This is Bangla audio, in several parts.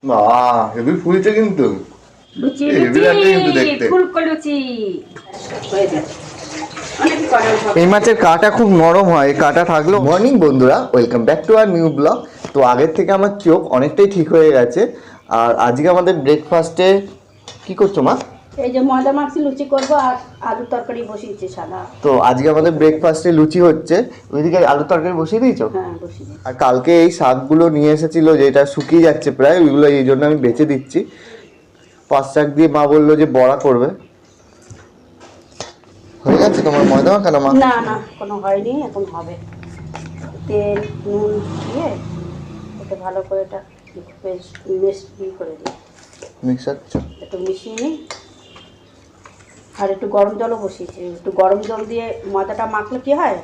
বাহ হেভি ফুলছে কিন্তু লুচি হেভি লাগছে কিন্তু লুচি দেখতে। ফুলকো লুচি হয়ে যাচ্ছে। অনেক করা হবে। এই মাছের কাঁটা খুব নরম হয়, এই কাঁটা থাকলো। মর্নিং বন্ধুরা, welcome back to our new blog. তো আগের থেকে আমার চোখ অনেকটাই ঠিক হয়ে গেছে। আর আজকে আমাদের ব্রেকফাস্টে কি করছো মা? এই যে ময়দা মাখছি লুচি করবো আর আলু তরকারি বসিয়েছি সাদা। তো আজকে আমাদের ব্রেকফাস্টে লুচি হচ্ছে, ওইদিকে আলু তরকারি বসিয়ে দিয়েছো? হ্যাঁ বসিয়ে দিয়েছি। আর কালকে এই শাকগুলো নিয়ে এসেছিল, যেটা শুকিয়ে যাচ্ছে প্রায়, ওইগুলো এই জন্য আমি বেছে দিচ্ছি। 5 শাক দিয়ে মা বললো যে বড়া করবে। হয়ে গেছে তোমার ময়দা মাখানো মা? না না কোনো হয়নি, এখন হবে। তেল নুন দিয়ে ওটা ভালো করে এটা করে দিই, মিক্সার একটু মিশিয়ে নিই। আর একটু গরম জলও বসিয়েছি, একটু গরম জল দিয়ে ময়দাটা মাখলে কি হয়,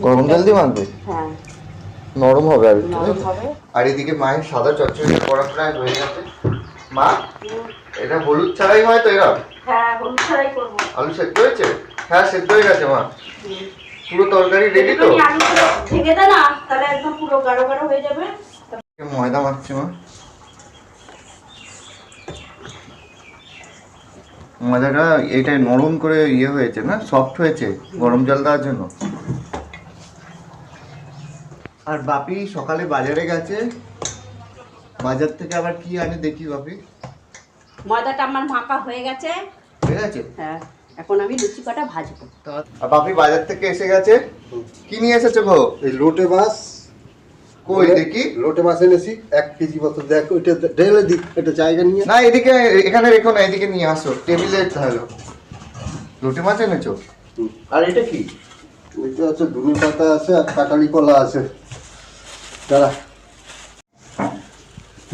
গরম জল দিয়ে মাখবে? হ্যাঁ নরম হবে আর নরম হবে। আর এদিকে মায়ের সাদা চচ্চড়ি করা প্রায় হয়ে গেছে। মা এটা হলুদ ছাড়াই হয় তো এরা? হ্যাঁ হলুদ ছাড়াই করবো। আলু সেদ্ধ হয়েছে? হ্যাঁ সেদ্ধ হয়ে গেছে মা। পুরো তরকারি রেডি তো? আলুগুলো ঢেকে দে না, তাহলে একদম পুরো গাঢ় গাঢ় হয়ে যাবে। ময়দা মাখছি মা। ময়দাটা এটা নরম করে ইয়ে হয়েছে না, সফট হয়েছে গরম জল দেওয়ার জন্য। আর বাপি সকালে বাজারে গেছে, বাজার থেকে আবার কি আনে দেখি বাপি। ময়দাটা আমার মাখা হয়ে গেছে। ঠিক আছে, হ্যাঁ এখন আমি লুচি কটা ভাজবো। আর বাপি বাজার থেকে এসে গেছে। কি নিয়ে এসেছে গো? এই লোটে মাছ। কই দেখি। লোটে মাছ এনেছি 1 কেজি মতো। দেখ ওইটা ঢেলে দিই, একটা জায়গা নিয়ে। না এদিকে, এখানে রেখো না, এদিকে নিয়ে আসো টেবিলে। হলো লোটে মাছ এনেছো? আর এটা কি? ওইটা আছে ধনে পাতা আছে আর কাটালি কলা আছে। দাঁড়া।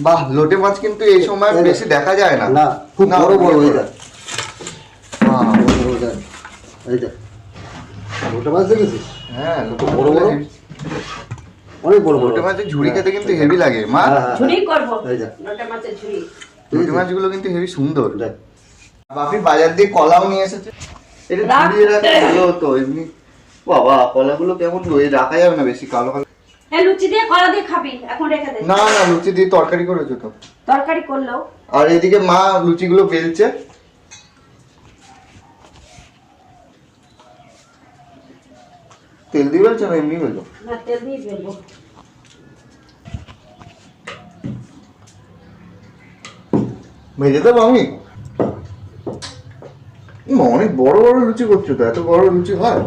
বাহ লোটে মাছ কিন্তু এই সময় বেশি দেখা যায় না। না খুব না, বড় বড় হয়ে বড়। যায়। বাহ, বড় বড় যায়। এই দেখ লোটে মাছ দেখেছিস? হ্যাঁ লোটে বড় বড় বড়? বড়। অনেক বড় বড়। লোটে মাছের ঝুড়ি খেতে কিন্তু হেভি লাগে মা। হ্যাঁ, হ্যাঁ, ঝুড়ি করবো, এই দেখ। লোটে মাছের ঝুড়ি। লোটে মাছগুলো কিন্তু হেভি সুন্দর। দেখ। বাপি বাজার দিয়ে কলাও নিয়ে এসেছে। এটা ঝুড়িয়ে রাখলে ভালো হতো এমনি। বাবা কলাগুলো কেমন রাখা যাবে না বেশি, কালো কালো। হ্যাঁ লুচি দিয়ে কলা দিয়ে খাবি, এখন রেখে দে। না না লুচি দিয়ে তরকারি করেছো তো? তরকারি করলেও। আর এদিকে মা লুচিগুলো বেলছে। তেল দিয়ে বেলছে না এমনি বেলছো? না তেল দিয়ে বেলবো। ভেজে দেবো আমি? অনেক বড় বড় লুচি করছো তো, এত বড় লুচি হয়?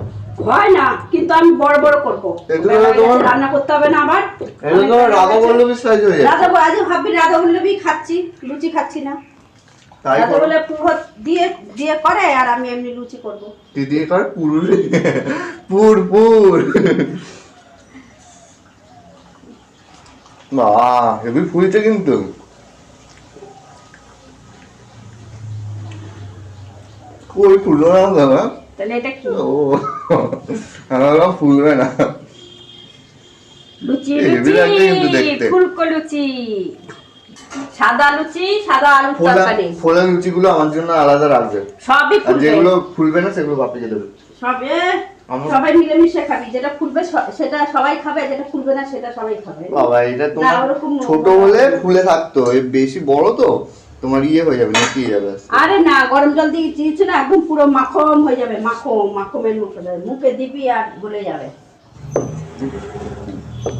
হয় না, কিন্তু আমি বড় বড় করবো। এগুলো বেলা হয়ে তোমার- গেছে, রান্না করতে হবে না আবার। এটা তোমার রাধা বল্লভী সাইজ হয়ে যাচ্ছে। রাধা আজ ভাববি রাধা বল্লভী খাচ্ছি, লুচি খাচ্ছি না। তাই রাধা করো। বলে পুরো দিয়ে দিয়ে করে, আর আমি এমনি লুচি করবো। দিদি কর পুর পুর পুর। বাহ হেভি ফুলছে কিন্তু। কই ফুললো না দাদা? তাহলে এটা কি? ও আমার ফুলবে না। লুচি হেভি লাগছে কিন্তু লুচি দেখতে। ফুলকো লুচি, সাদা লুচি, সাদা আলুর ফোলা তরকারি। ফোলা লুচিগুলো আমার জন্য আলাদা রাখবে, সবই আর ফুলবে। যেগুলো ফুলবে না সেগুলো বাপিকে দেবে। সবে আমার- সবাই মিলেমিশে খাবি, যেটা ফুলবে সেটা সবাই খাবে, যেটা ফুলবে না সেটা সবাই খাবে। বাবা এটা না, তোমার ওরকম ছোট নোংরা হলে না। ফুলে থাকতো, এই বেশি বড় তো তোমার ইয়ে হয়ে যাবে, নেতিয়ে যাবে আস্তে। আরে না, গরম জল দিয়ে চিয়েছি না, একদম পুরো মাখন হয়ে যাবে, মাখন মাখনের মতো যাবে, মুখে দিবি আর গলে যাবে।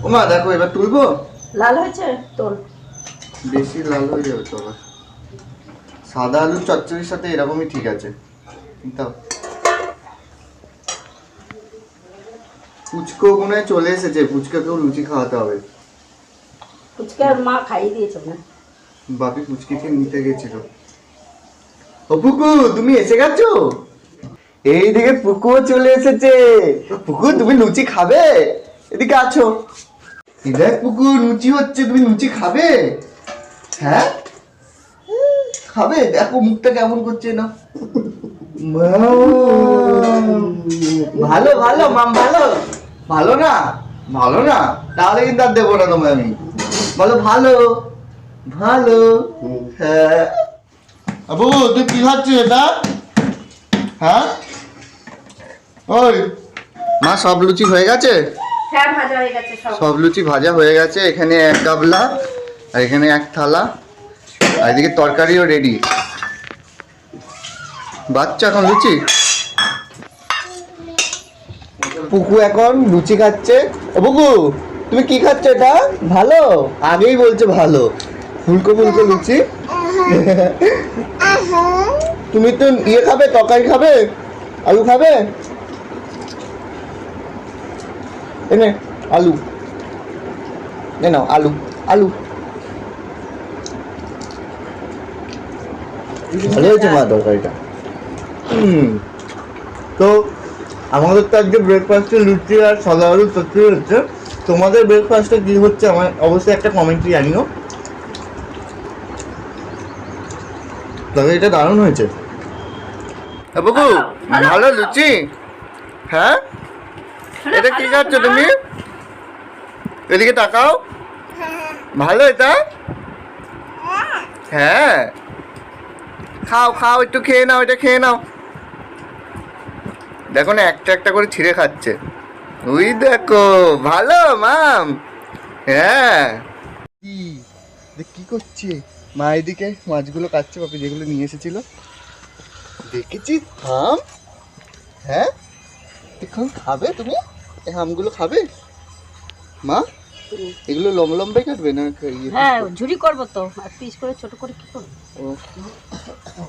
ওমা দেখো এবার তুলবো। লাল হয়েছে তোর? বেশি লাল হয়ে যাবে তো আবার। সাদা আলুর চচ্চড়ির সাথে এরকমই ঠিক আছে। দাও। ফুচকো মনে হয় চলে এসেছে, ফুচকাকেও লুচি খাওয়াতে হবে। ফুচকার মা খাইয়ে দিয়েছে না? বাপি ফুচকিকে নিতে গেছিল। ও পুকু তুমি এসে গেছো? এইদিকে পুকুও চলে এসেছে। পুকু তুমি লুচি খাবে? এদিকে আছো। এই দেখ পুকু লুচি হচ্ছে, তুমি লুচি খাবে? হ্যাঁ খাবে? দেখো মুখটা কেমন করছে না। ভালো ভালো মাম ভালো। ভালো না? ভালো না তাহলে কিন্তু আর দেবো না তোমায় আমি। বলো ভালো ভালো। হ্যাঁ আবু তুই কি খাচ্ছিস এটা? হ্যাঁ ওই মা সব লুচি হয়ে গেছে? হ্যাঁ ভাজা হয়ে গেছে সব। সব লুচি ভাজা হয়ে গেছে। এখানে 1 গাবলা আর এখানে এক থালা, আর এদিকে তরকারিও রেডি। বাচ্চা এখন লুচি, পুকু এখন লুচি খাচ্ছে। ও পুকু, তুমি কি খাচ্ছ? এটা ভালো, আগেই বলছো ভালো। ফুলকো ফুলকো লুচি। তুমি তো ইয়ে খাবে, তরকারি খাবে, আলু খাবে? এনে আলু, নাও আলু, আলু। ভালো হয়েছে মা তরকারিটা। তো আমাদের তো আজকে ব্রেকফাস্টে লুচি আর সাদা আলু তরকারি হচ্ছে। তোমাদের ব্রেকফাস্টে কি হচ্ছে আমার অবশ্যই একটা কমেন্টে জানিও। তবে এটা দারুণ হয়েছে। বাবু ভালো লুচি? হ্যাঁ, এটা কি খাচ্ছ তুমি? এদিকে তাকাও। ভালো এটা? হ্যাঁ, খাও খাও, একটু খেয়ে নাও, এটা খেয়ে নাও। দেখো না, একটা একটা করে ছিঁড়ে খাচ্ছে। ওই দেখো, ভালো মাম। হ্যাঁ, কি করছে মা? এদিকে মাছগুলো কাটছে বাপি, যেগুলো নিয়ে এসেছিল। দেখেছি হাম। হ্যাঁ, এখন খাবে তুমি এই হামগুলো? খাবে মা? এগুলো লম্বাই কাটবে না? হ্যাঁ, ঝুরি করবো তো, আর পিস করে ছোট করে কি করবো? ও,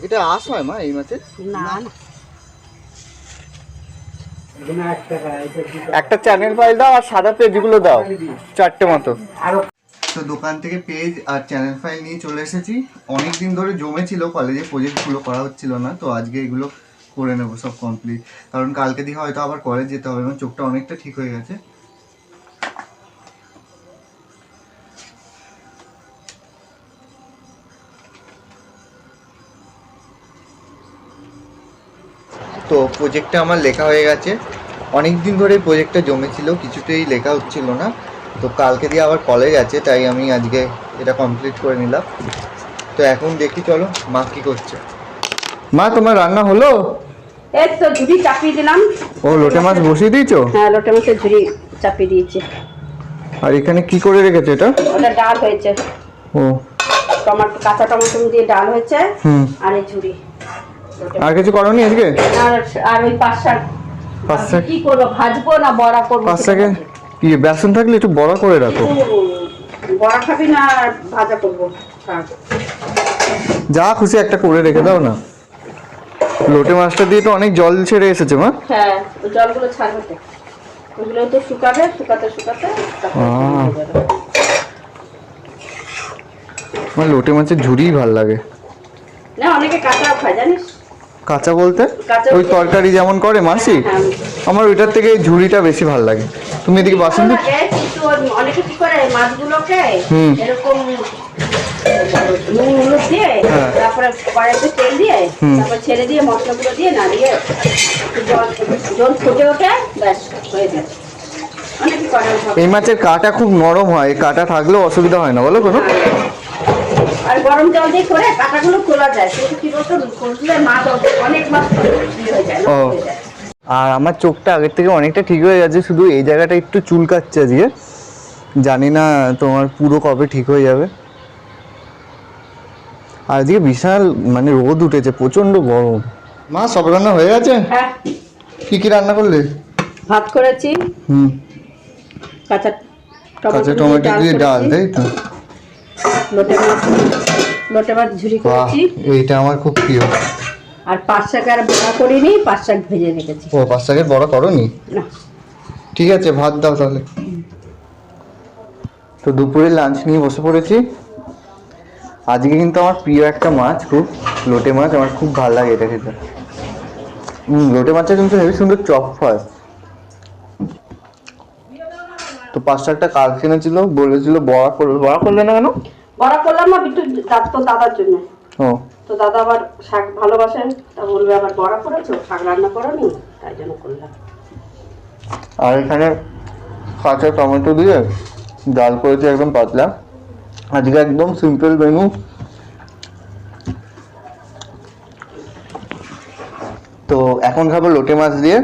এটা আঁশ হয় মা এই মাছের? না না, একটা চ্যানেল ফাইল দাও আর সাদা পেজগুলো দাও, 4টে মতো। তো দোকান থেকে পেজ আর চ্যানেল ফাইল নিয়ে চলে এসেছি। অনেক দিন ধরে জমেছিল, কলেজে প্রজেক্টগুলো করা হচ্ছিল না, তো আজকে এগুলো করে নেবো সব কমপ্লিট। কারণ কালকে দিয়ে হয়তো আবার কলেজ যেতে হবে, এবং চোখটা অনেকটা ঠিক হয়ে গেছে। তো প্রজেক্টটা আমার লেখা হয়ে গেছে। অনেক দিন ধরে প্রজেক্টটা জমেছিল, কিছুতেই লেখা হচ্ছিল না। তো কালকে দিয়ে আবার কলেজ আছে, তাই আমি আজকে এটা কমপ্লিট করে নিলাম। তো এখন দেখি, চলো মা কি করছে। মা, তোমার রান্না হলো? এই তো ঝুড়ি চাপিয়ে দিলাম। ও, লোটে মাছ বসিয়ে দিয়েছো? হ্যাঁ, লোটে মাছের ঝুড়ি চাপিয়ে দিয়েছি। আর এখানে কি করে রেখেছো এটা? ওটা ডাল হয়েছে। ও, টমেটো, কাঁচা টমেটো দিয়ে ডাল হয়েছে। আর এই ঝুড়ি। আর কিছু করোনি আজকে? আর ওই পাঁচ শাক কি করবো, ভাজবো না বড়া করবো? পাঁচ শাকে কি বেসন থাকলে একটু বড়া করে রাখো। বড়া খাবি না ভাজা করবো? শাক যা খুশি একটা করে রেখে দাও না। লোটে মাছটা দিয়ে তো অনেক জল ছেড়ে এসেছে মা। হ্যাঁ, ওই জলগুলো ছাড়বে তো, ওইগুলো তো শুকাবে, শুকাতে শুকাতে আমার লোটে মাছের ঝুড়িই ভাল লাগে না। অনেকে কাঁচাও খায় জানিস। কাঁচা বলতে ওই তরকারি যেমন করে মাসি, হ্যাঁ। আমার ওইটার থেকে এই ঝুড়িটা বেশি ভাল লাগে। তুমি এদিকে বাসন দিচ্ছ? কিন্তু অনেকে কি করে মাছগুলোকে এরকম নুন হলুদ দিয়ে, তারপরে কড়াইতে তেল দিয়ে, তারপর ছেড়ে দিয়ে মশলাগুলো দিয়ে নাড়িয়ে জল ফুটে ওঠে, ব্যাস হয়ে যায়। অনেকে করে। এই মাছের কাঁটা খুব নরম হয়, কাঁটা থাকলেও অসুবিধা হয় না বলো কোনো? আর গরম জল দিয়ে করে কাঁটাগুলো খোলা যায়, কিন্তু কি বলতো, খুললে মাছ অনেক মাছ হয়ে যায়। ও, আর আমার চোখটা আগের থেকে অনেকটা ঠিক হয়ে গেছে, শুধু এই জায়গাটা একটু চুলকাচ্ছে আজকে। জানি না তোমার পুরো কবে ঠিক হয়ে যাবে। আর আজকে বিশাল মানে রোদ উঠেছে, প্রচন্ড গরম। মা, সব রান্না হয়ে গেছে? হ্যাঁ। কি কি রান্না করলে? ভাত করেছি, কাঁচা টমেটো দিয়ে ডাল, তাই তো? লোটে মাছ ঝুরি করেছি। এইটা আমার খুব প্রিয়। আর পাঁচ শাক আর বড়া করিনি, পাঁচ শাক ভেজে রেখেছি। ও, পাঁচ শাকের বড়া করনি? না। ঠিক আছে, ভাত দাও তাহলে। তো দুপুরে লাঞ্চ নিয়ে বসে পড়েছি। আজকে কিন্তু আমার প্রিয় একটা মাছ, খুব লোটে মাছ, আমার খুব ভালো লাগে এটা খেতে। লোটে মাছটা কিন্তু হেবি সুন্দর চপ হয়। তো পাঁচ শাকটা কাল কিনেছিল, বলেছিল বড়া করবে, বড়া করলে না কেন? বড়া করলাম না বিট্টু, তো দাদার জন্য। ও, তো দাদা আবার শাক ভালোবাসেন, তা বলবে আবার বড়া করেছো, শাক রান্না করোনি, তাই জন্য করলাম। আর এখানে কাঁচা টমেটো দিয়ে ডাল করেছি একদম পাতলা। আজকে একদম সিম্পল মেনু। তো এখন খাবো লোটে মাছ দিয়ে।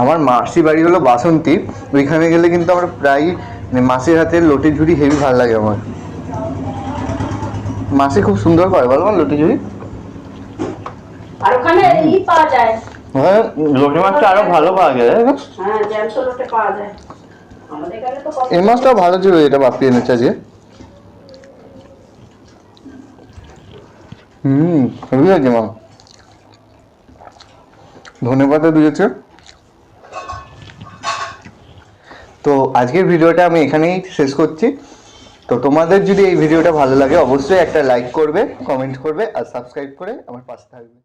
আমার মাসি বাড়ি হলো বাসন্তী, ওইখানে গেলে কিন্তু আমরা প্রায় মানে মাসির হাতের লটি ঝুড়ি হেভি ভালো লাগে আমার। মাসি খুব সুন্দর করে বল বল লটি ঝুড়ি। আর ওখানে পাওয়া যায়। হ্যাঁ লটি মাছটা আরো ভালো পাওয়া যায়। হ্যাঁ জ্যান্ত লোটে পাওয়া যায়। আমাদের এখানে তো এই মাছটাও ভালো ছিল, এটা বাপি এনেছে আজকে। হেভি হয়েছে মা, ধন্যবাদ দিয়েছে। তো আজকের ভিডিওটা আমি এখানেই শেষ করছি। তো তোমাদের যদি এই ভিডিওটা ভালো লাগে অবশ্যই একটা লাইক করবে, কমেন্ট করবে আর সাবস্ক্রাইব করে আমার পাশে থাকবে।